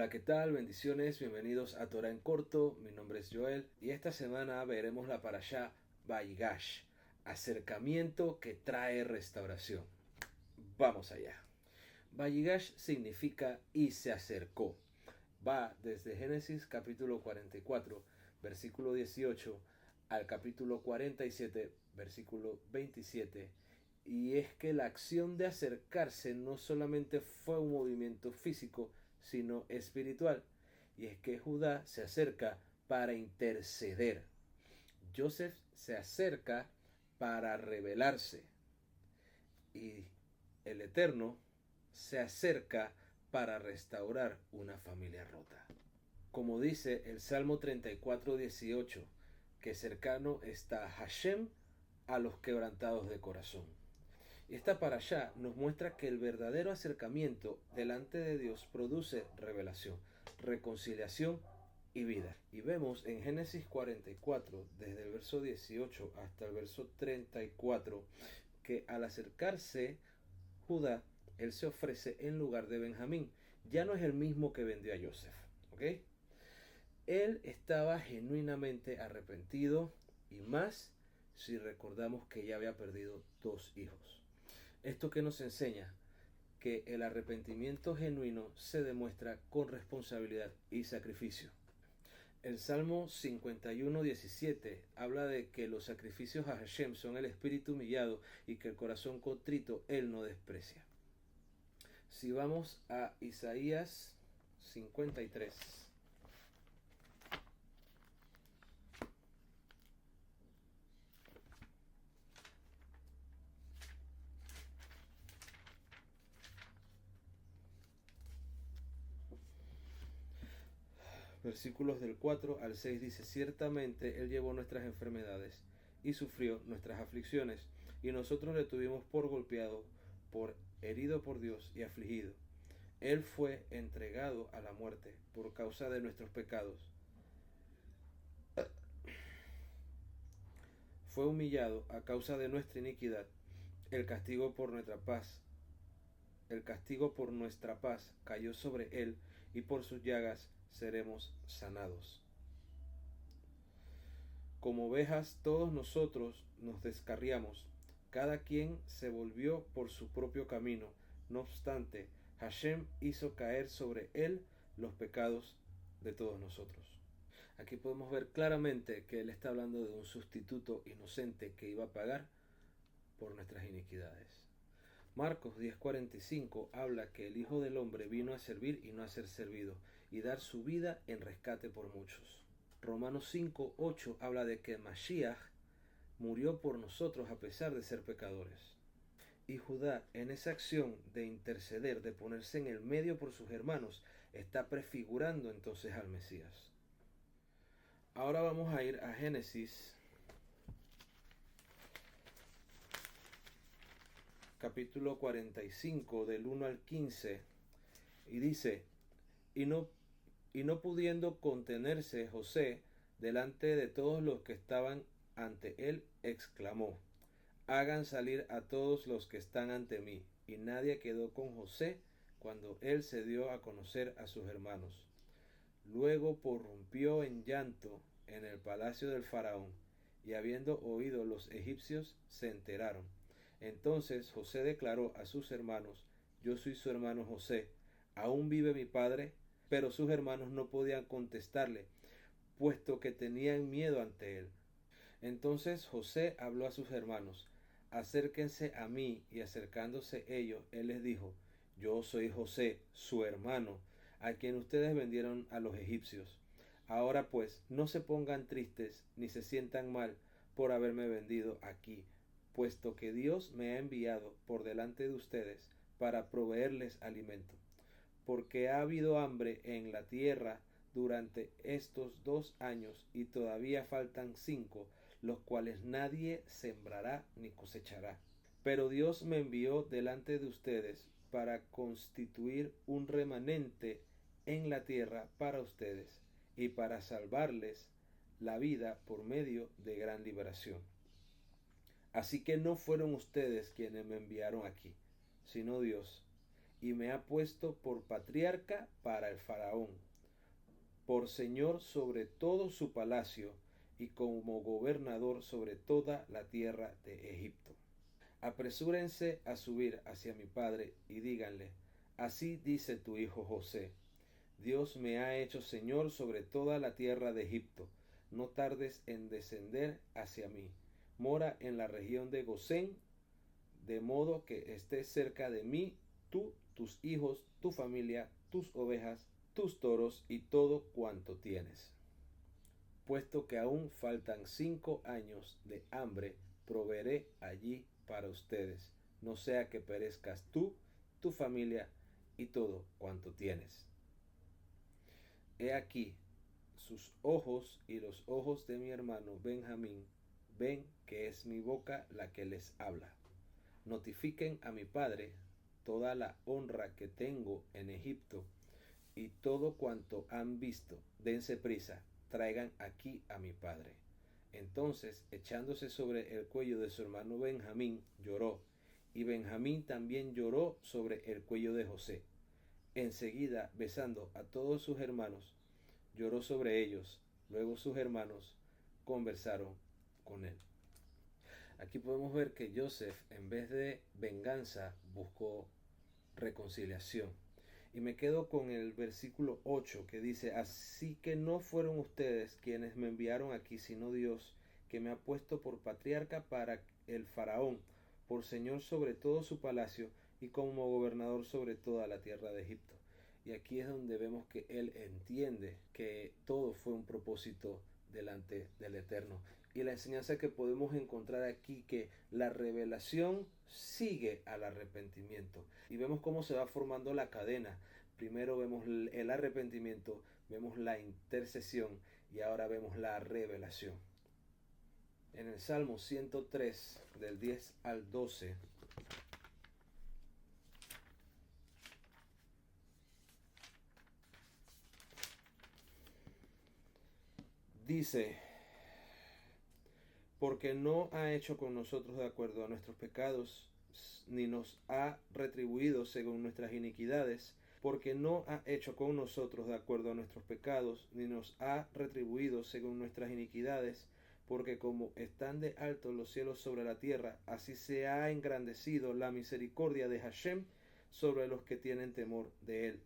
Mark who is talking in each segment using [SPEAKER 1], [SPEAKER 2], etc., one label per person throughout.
[SPEAKER 1] Hola, ¿qué tal? Bendiciones, bienvenidos a Torah en Corto. Mi nombre es Joel y esta semana veremos la parashá Vayigash, acercamiento que trae restauración. Vamos allá. Vayigash significa y se acercó. Va desde Génesis capítulo 44, versículo 18, al capítulo 47, versículo 27. Y es que la acción de acercarse no solamente fue un movimiento físico, sino espiritual. Y es que Judá se acerca para interceder. Joseph se acerca para rebelarse. Y el Eterno se acerca para restaurar una familia rota. Como dice el Salmo 34:18, que cercano está Hashem a los quebrantados de corazón. Y esta parashá nos muestra que el verdadero acercamiento delante de Dios produce revelación, reconciliación y vida. Y vemos en Génesis 44, desde el verso 18 hasta el verso 34, que al acercarse Judá, él se ofrece en lugar de Benjamín. Ya no es el mismo que vendió a Joseph. ¿Ok? Él estaba genuinamente arrepentido y más si recordamos que ya había perdido 2 hijos. ¿Esto qué nos enseña? Que el arrepentimiento genuino se demuestra con responsabilidad y sacrificio. El Salmo 51:17 habla de que los sacrificios a Hashem son el espíritu humillado y que el corazón contrito él no desprecia. Si vamos a Isaías 53. Versículos del 4 al 6 dice: ciertamente Él llevó nuestras enfermedades y sufrió nuestras aflicciones, y nosotros le tuvimos por golpeado, por herido por Dios y afligido. Él fue entregado a la muerte por causa de nuestros pecados. Fue humillado a causa de nuestra iniquidad. El castigo por nuestra paz, el castigo por nuestra paz cayó sobre él, y por sus llagas seremos sanados. Como ovejas todos nosotros nos descarriamos, cada quien se volvió por su propio camino. No obstante, Hashem hizo caer sobre él los pecados de todos nosotros. Aquí podemos ver claramente que él está hablando de un sustituto inocente que iba a pagar por nuestras iniquidades. Marcos 10:45 habla que el Hijo del Hombre vino a servir y no a ser servido, y dar su vida en rescate por muchos. Romanos 5:8 habla de que Mashiach murió por nosotros a pesar de ser pecadores. Y Judá, en esa acción de interceder, de ponerse en el medio por sus hermanos, está prefigurando entonces al Mesías. Ahora vamos a ir a Génesis capítulo 45 del 1 al 15 y dice: y no pudiendo contenerse José delante de todos los que estaban ante él, exclamó: hagan salir a todos los que están ante mí. Y nadie quedó con José cuando él se dio a conocer a sus hermanos. Luego prorrumpió en llanto en el palacio del faraón, y habiendo oído los egipcios, se enteraron. Entonces José declaró a sus hermanos: yo soy su hermano José, aún vive mi padre. Pero sus hermanos no podían contestarle, puesto que tenían miedo ante él. Entonces José habló a sus hermanos: acérquense a mí. Y acercándose ellos, él les dijo: yo soy José, su hermano, a quien ustedes vendieron a los egipcios. Ahora pues, no se pongan tristes ni se sientan mal por haberme vendido aquí, puesto que Dios me ha enviado por delante de ustedes para proveerles alimento. Porque ha habido hambre en la tierra durante estos 2 años, y todavía faltan 5, los cuales nadie sembrará ni cosechará. Pero Dios me envió delante de ustedes para constituir un remanente en la tierra para ustedes, y para salvarles la vida por medio de gran liberación. Así que no fueron ustedes quienes me enviaron aquí, sino Dios. y me ha puesto por patriarca para el faraón, por señor sobre todo su palacio y como gobernador sobre toda la tierra de Egipto. Apresúrense a subir hacia mi padre y díganle, así dice tu hijo José, Dios me ha hecho señor sobre toda la tierra de Egipto. No tardes en descender hacia mí. Mora en la región de Gosén, de modo que estés cerca de mí, tú, tus hijos, tu familia, tus ovejas, tus toros y todo cuanto tienes. Puesto que aún faltan 5 años de hambre, proveeré allí para ustedes, no sea que perezcas tú, tu familia y todo cuanto tienes. He aquí, sus ojos y los ojos de mi hermano Benjamín ven que es mi boca la que les habla. Notifiquen a mi padre toda la honra que tengo en Egipto y todo cuanto han visto. Dense prisa, traigan aquí a mi padre. Entonces, echándose sobre el cuello de su hermano Benjamín, lloró, y Benjamín también lloró sobre el cuello de José. Enseguida, besando a todos sus hermanos, lloró sobre ellos. Luego sus hermanos conversaron con él. Aquí podemos ver que Joseph, en vez de venganza, buscó reconciliación. Y me quedo con el versículo 8 que dice, así que no fueron ustedes quienes me enviaron aquí, sino Dios, que me ha puesto por patriarca para el faraón, por señor sobre todo su palacio y como gobernador sobre toda la tierra de Egipto. Y aquí es donde vemos que él entiende que todo fue un propósito delante del Eterno. Y la enseñanza que podemos encontrar aquí, que la revelación sigue al arrepentimiento. Y vemos cómo se va formando la cadena. Primero vemos el arrepentimiento, vemos la intercesión y ahora vemos la revelación. En el Salmo 103, del 10 al 12, dice, porque no ha hecho con nosotros de acuerdo a nuestros pecados, ni nos ha retribuido según nuestras iniquidades, porque no ha hecho con nosotros de acuerdo a nuestros pecados, ni nos ha retribuido según nuestras iniquidades, porque como están de alto los cielos sobre la tierra, así se ha engrandecido la misericordia de Hashem sobre los que tienen temor de él.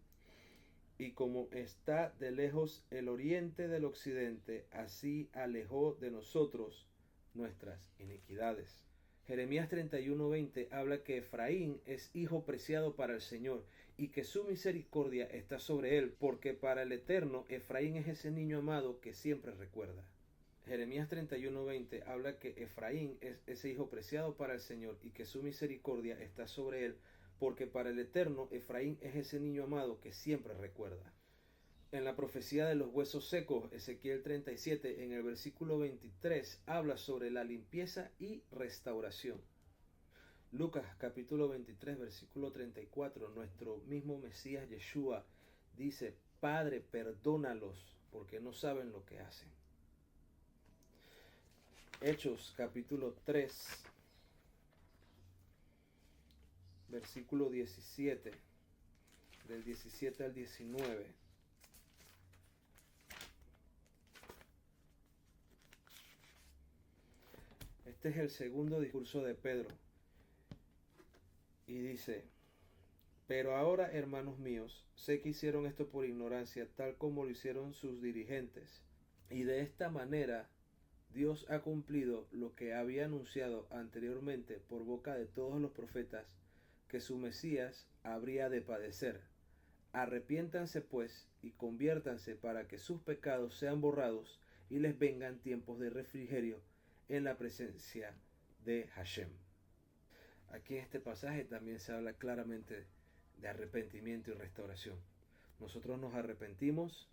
[SPEAKER 1] Y como está de lejos el oriente del occidente, así alejó de nosotros nuestras iniquidades. Jeremías 31:20 habla que Efraín es hijo preciado para el Señor y que su misericordia está sobre él, porque para el Eterno Efraín es ese niño amado que siempre recuerda. Jeremías 31:20 habla que Efraín es ese hijo preciado para el Señor y que su misericordia está sobre él, porque para el Eterno Efraín es ese niño amado que siempre recuerda. En la profecía de los huesos secos, Ezequiel 37, en el versículo 23, habla sobre la limpieza y restauración. Lucas capítulo 23, versículo 34, nuestro mismo Mesías Yeshua dice, Padre, perdónalos porque no saben lo que hacen. Hechos capítulo 3, versículo 17, del 17 al 19. Este es el segundo discurso de Pedro. Y dice, pero ahora, hermanos míos, sé que hicieron esto por ignorancia, tal como lo hicieron sus dirigentes. Y de esta manera Dios ha cumplido lo que había anunciado anteriormente por boca de todos los profetas, que su Mesías habría de padecer. Arrepiéntanse pues y conviértanse para que sus pecados sean borrados y les vengan tiempos de refrigerio en la presencia de Hashem. Aquí en este pasaje también se habla claramente de arrepentimiento y restauración. Nosotros nos arrepentimos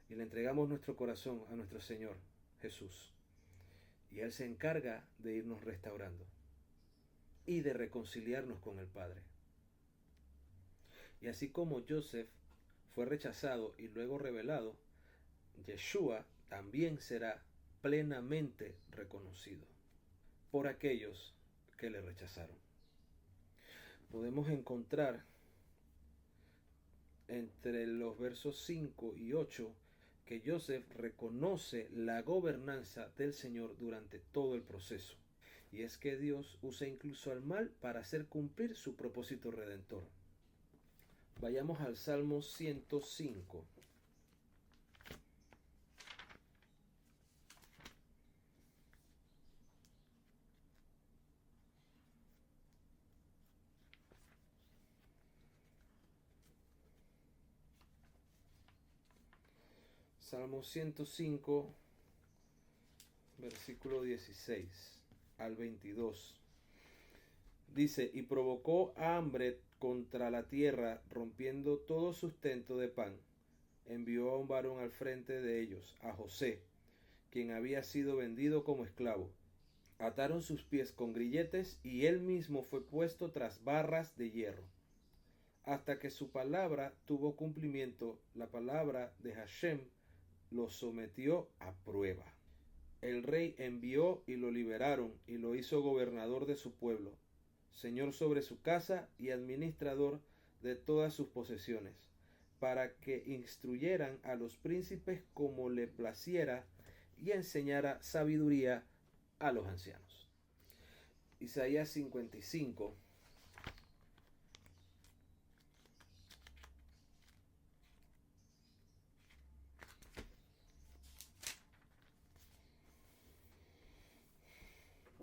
[SPEAKER 1] y le entregamos nuestro corazón a nuestro Señor Jesús. Y Él se encarga de irnos restaurando y de reconciliarnos con el Padre. Y así como Joseph fue rechazado y luego revelado, Yeshua también será plenamente reconocido por aquellos que le rechazaron. Podemos encontrar entre los versos 5 y 8 que Joseph reconoce la gobernanza del Señor durante todo el proceso. Y es que Dios usa incluso al mal para hacer cumplir su propósito redentor. Vayamos al Salmo 105. Salmo 105, versículo 16 al 22. Dice, y provocó hambre contra la tierra, rompiendo todo sustento de pan. Envió a un varón al frente de ellos, a José, quien había sido vendido como esclavo. Ataron sus pies con grilletes y él mismo fue puesto tras barras de hierro. Hasta que su palabra tuvo cumplimiento, la palabra de Hashem lo sometió a prueba. El rey envió y lo liberaron y lo hizo gobernador de su pueblo, señor sobre su casa y administrador de todas sus posesiones, para que instruyeran a los príncipes como le placiera y enseñara sabiduría a los ancianos. Isaías 55.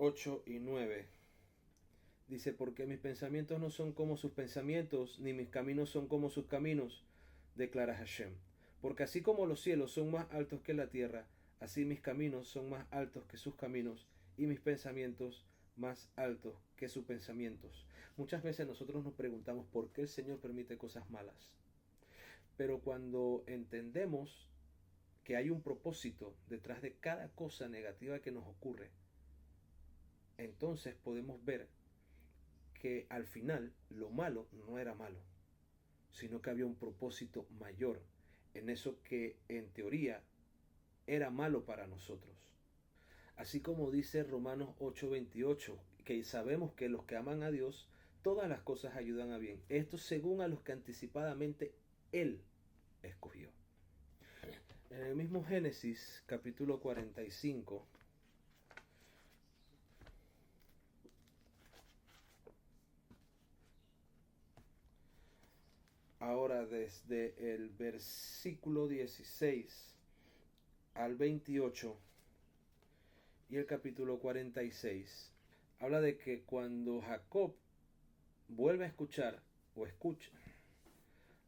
[SPEAKER 1] Ocho y 9. Dice, porque mis pensamientos no son como sus pensamientos, ni mis caminos son como sus caminos, declara Hashem. Porque así como los cielos son más altos que la tierra, así mis caminos son más altos que sus caminos, y mis pensamientos más altos que sus pensamientos. Muchas veces nosotros nos preguntamos por qué el Señor permite cosas malas. Pero cuando entendemos que hay un propósito detrás de cada cosa negativa que nos ocurre, entonces podemos ver que al final lo malo no era malo, sino que había un propósito mayor en eso que en teoría era malo para nosotros. Así como dice Romanos 8:28, que sabemos que los que aman a Dios, todas las cosas ayudan a bien. Esto según a los que anticipadamente Él escogió. En el mismo Génesis, capítulo 45, ahora desde el versículo 16 al 28 y el capítulo 46, habla de que cuando Jacob vuelve a escuchar o escucha,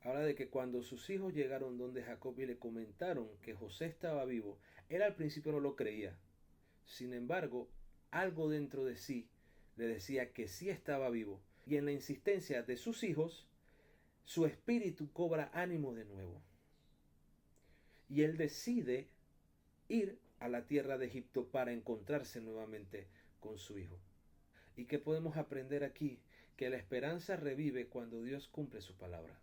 [SPEAKER 1] habla de que cuando sus hijos llegaron donde Jacob y le comentaron que José estaba vivo, él al principio no lo creía. Sin embargo, algo dentro de sí le decía que sí estaba vivo. Y en la insistencia de sus hijos, su espíritu cobra ánimo de nuevo. Y él decide ir a la tierra de Egipto para encontrarse nuevamente con su hijo. ¿Y qué podemos aprender aquí? Que la esperanza revive cuando Dios cumple su palabra.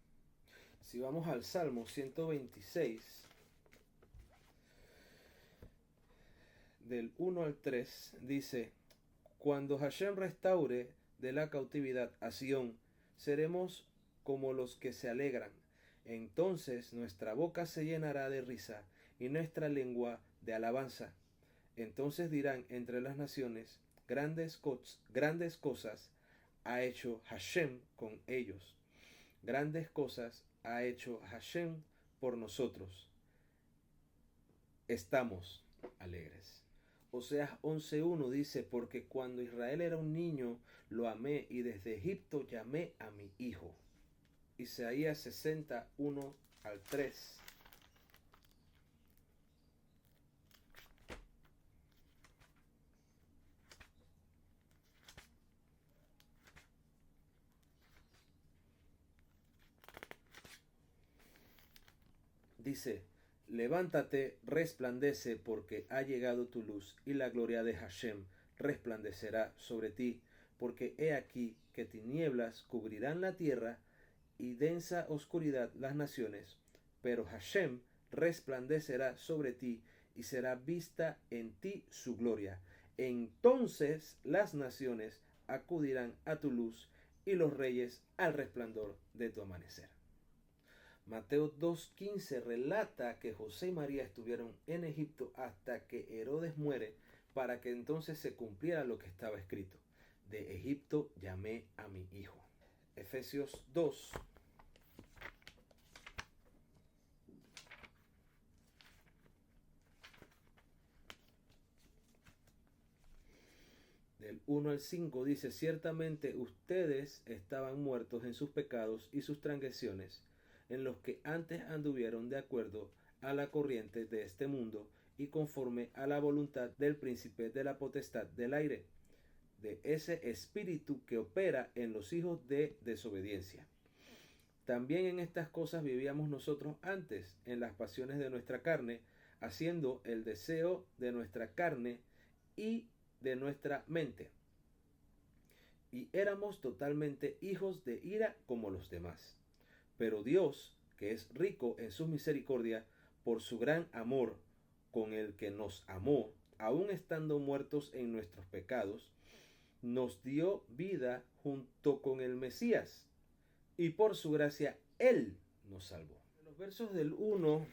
[SPEAKER 1] Si vamos al Salmo 126, del 1 al 3, dice, cuando Hashem restaure de la cautividad a Sión, seremos como los que se alegran. Entonces nuestra boca se llenará de risa y nuestra lengua de alabanza. Entonces dirán entre las naciones, grandes cosas ha hecho Hashem con ellos. Grandes cosas ha hecho Hashem por nosotros. Estamos alegres. Oseas 11:1 dice, porque cuando Israel era un niño, lo amé y desde Egipto llamé a mi hijo. Isaías 61 al 3. Dice, levántate, resplandece, porque ha llegado tu luz, y la gloria de Hashem resplandecerá sobre ti, porque he aquí que tinieblas cubrirán la tierra, y densa oscuridad las naciones, pero Hashem resplandecerá sobre ti, y será vista en ti su gloria. Entonces las naciones acudirán a tu luz, y los reyes al resplandor de tu amanecer. Mateo 2:15 relata que José y María estuvieron en Egipto hasta que Herodes muere, para que entonces se cumpliera lo que estaba escrito: de Egipto llamé a mi hijo. Efesios 2. Del 1 al 5 dice: ciertamente ustedes estaban muertos en sus pecados y sus transgresiones, en los que antes anduvieron de acuerdo a la corriente de este mundo y conforme a la voluntad del príncipe de la potestad del aire, de ese espíritu que opera en los hijos de desobediencia. También en estas cosas vivíamos nosotros antes, en las pasiones de nuestra carne, haciendo el deseo de nuestra carne y de nuestra mente. Y éramos totalmente hijos de ira como los demás. Pero Dios, que es rico en su misericordia, por su gran amor con el que nos amó, aun estando muertos en nuestros pecados, nos dio vida junto con el Mesías, y por su gracia Él nos salvó. En los versos del 1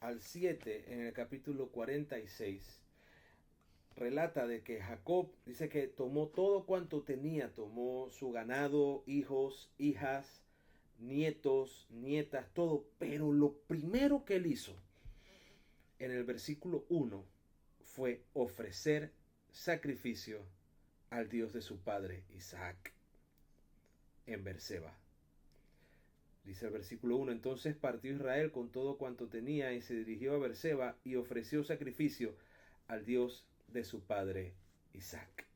[SPEAKER 1] al 7, en el capítulo 46, relata de que Jacob dice que tomó todo cuanto tenía, tomó su ganado, hijos, hijas, nietos, nietas, todo, pero lo primero que él hizo en el versículo 1 fue ofrecer sacrificio al Dios de su padre Isaac en Berseba. Dice el versículo 1: entonces partió Israel con todo cuanto tenía y se dirigió a Berseba y ofreció sacrificio al Dios de su padre Isaac.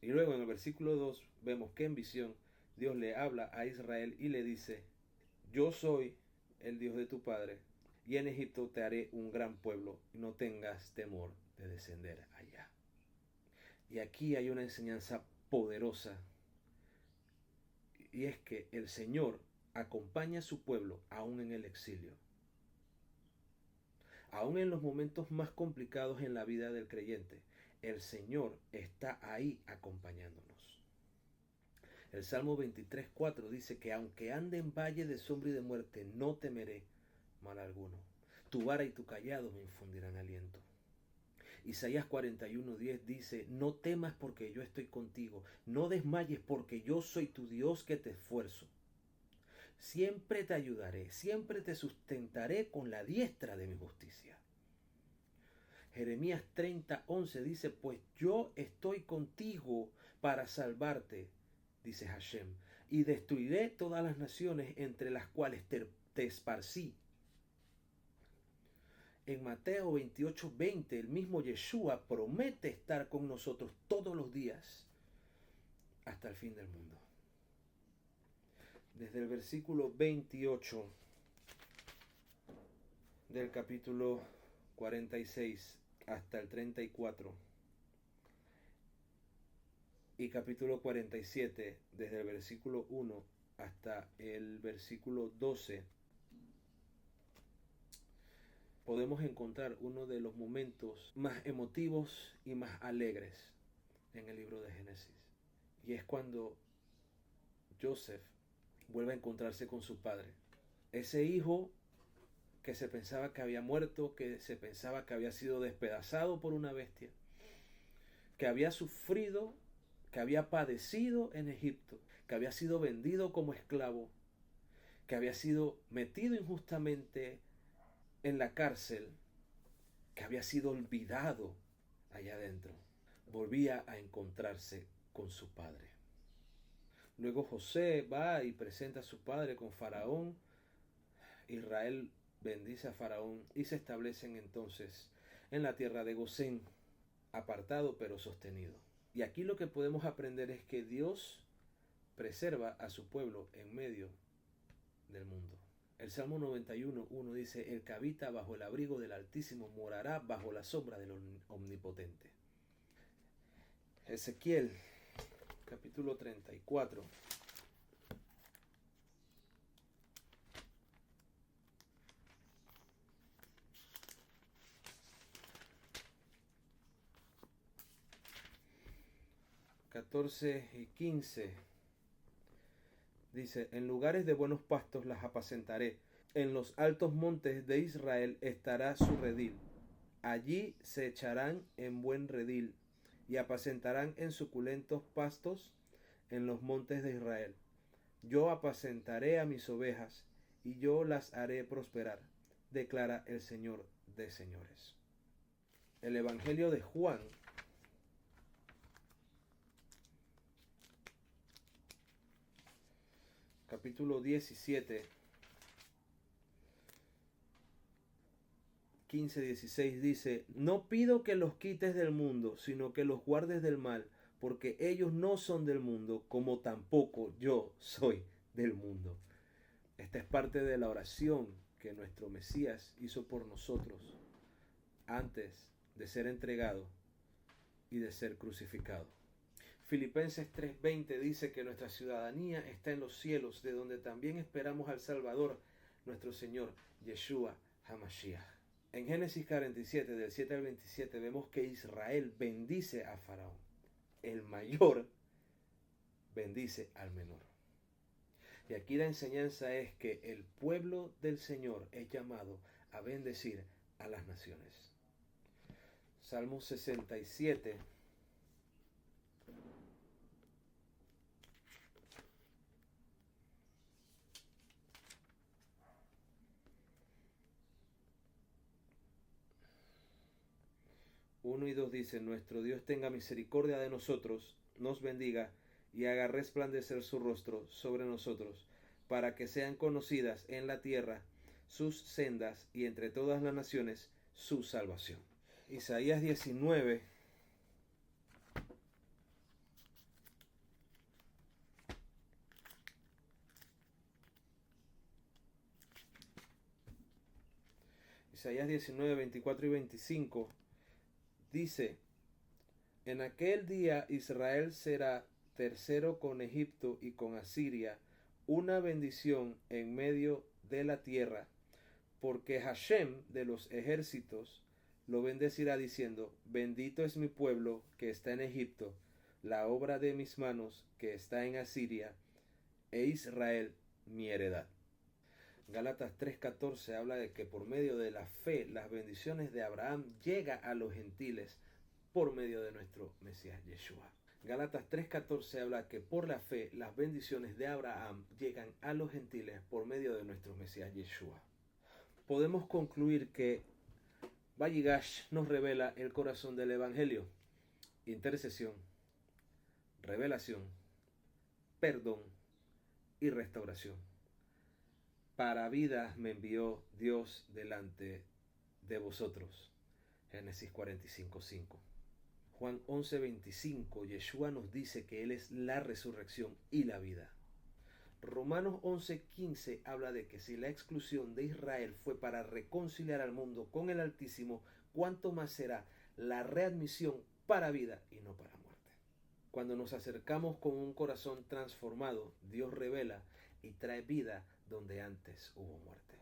[SPEAKER 1] Y luego en el versículo 2 vemos que en visión Dios le habla a Israel y le dice: yo soy el Dios de tu padre, y en Egipto te haré un gran pueblo, y no tengas temor de descender allá. Y aquí hay una enseñanza poderosa, y es que el Señor acompaña a su pueblo aún en el exilio. Aún en los momentos más complicados en la vida del creyente, el Señor está ahí acompañándonos. El Salmo 23:4 dice que aunque ande en valle de sombra y de muerte, no temeré mal alguno. Tu vara y tu callado me infundirán aliento. Isaías 41:10 dice: no temas porque yo estoy contigo, no desmayes porque yo soy tu Dios que te esfuerzo. Siempre te ayudaré, siempre te sustentaré con la diestra de mi justicia. Jeremías 30:11 dice: pues yo estoy contigo para salvarte, dice Hashem, y destruiré todas las naciones entre las cuales te esparcí. En Mateo 28:20 el mismo Yeshua promete estar con nosotros todos los días hasta el fin del mundo. Desde el versículo 28 del capítulo 46 hasta el 34 y capítulo 47 desde el versículo 1 hasta el versículo 12, podemos encontrar uno de los momentos más emotivos y más alegres en el libro de Génesis. Y es cuando Joseph vuelve a encontrarse con su padre. Ese hijo que se pensaba que había muerto, que se pensaba que había sido despedazado por una bestia, que había sufrido, que había padecido en Egipto, que había sido vendido como esclavo, que había sido metido injustamente en la cárcel, que había sido olvidado allá adentro, volvía a encontrarse con su padre. Luego José va y presenta a su padre con Faraón. Israel bendice a Faraón y se establecen entonces en la tierra de Gosén, apartado pero sostenido. Y aquí lo que podemos aprender es que Dios preserva a su pueblo en medio del mundo. El Salmo 91:1 dice: el que habita bajo el abrigo del Altísimo morará bajo la sombra del Omnipotente. Ezequiel capítulo 34. ...14 y 15... Dice, en lugares de buenos pastos las apacentaré. En los altos montes de Israel estará su redil. Allí se echarán en buen redil y apacentarán en suculentos pastos en los montes de Israel. Yo apacentaré a mis ovejas y yo las haré prosperar, declara el Señor de señores. El Evangelio de Juan, capítulo 17, 15-16 dice, no pido que los quites del mundo, sino que los guardes del mal, porque ellos no son del mundo, como tampoco yo soy del mundo. Esta es parte de la oración que nuestro Mesías hizo por nosotros antes de ser entregado y de ser crucificado. Filipenses 3:20 dice que nuestra ciudadanía está en los cielos, de donde también esperamos al Salvador, nuestro Señor, Yeshua HaMashiach. En Génesis 47, del 7 al 27, vemos que Israel bendice a Faraón. El mayor bendice al menor. Y aquí la enseñanza es que el pueblo del Señor es llamado a bendecir a las naciones. Salmo 67. Uno y 2 dice, nuestro Dios tenga misericordia de nosotros, nos bendiga y haga resplandecer su rostro sobre nosotros, para que sean conocidas en la tierra sus sendas y entre todas las naciones su salvación. Isaías 19. Isaías 19, 24 y 25 dice, en aquel día Israel será tercero con Egipto y con Asiria, una bendición en medio de la tierra, porque Hashem de los ejércitos lo bendecirá diciendo, bendito es mi pueblo que está en Egipto, la obra de mis manos que está en Asiria, e Israel mi heredad. Gálatas 3:14 habla de que por medio de la fe las bendiciones de Abraham llegan a los gentiles por medio de nuestro Mesías Yeshua. Gálatas 3:14 habla que por la fe las bendiciones de Abraham llegan a los gentiles por medio de nuestro Mesías Yeshua. Podemos concluir que Vayigash nos revela el corazón del Evangelio: intercesión, revelación, perdón y restauración. Para vida me envió Dios delante de vosotros. Génesis 45:5. Juan 11:25, Yeshua nos dice que Él es la resurrección y la vida. Romanos 11:15 habla de que si la exclusión de Israel fue para reconciliar al mundo con el Altísimo, ¿cuánto más será la readmisión para vida y no para muerte? Cuando nos acercamos con un corazón transformado, Dios revela y trae vida donde antes hubo muerte.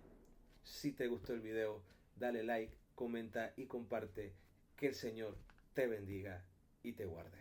[SPEAKER 1] Si te gustó el video, dale like, comenta y comparte. Que el Señor te bendiga y te guarde.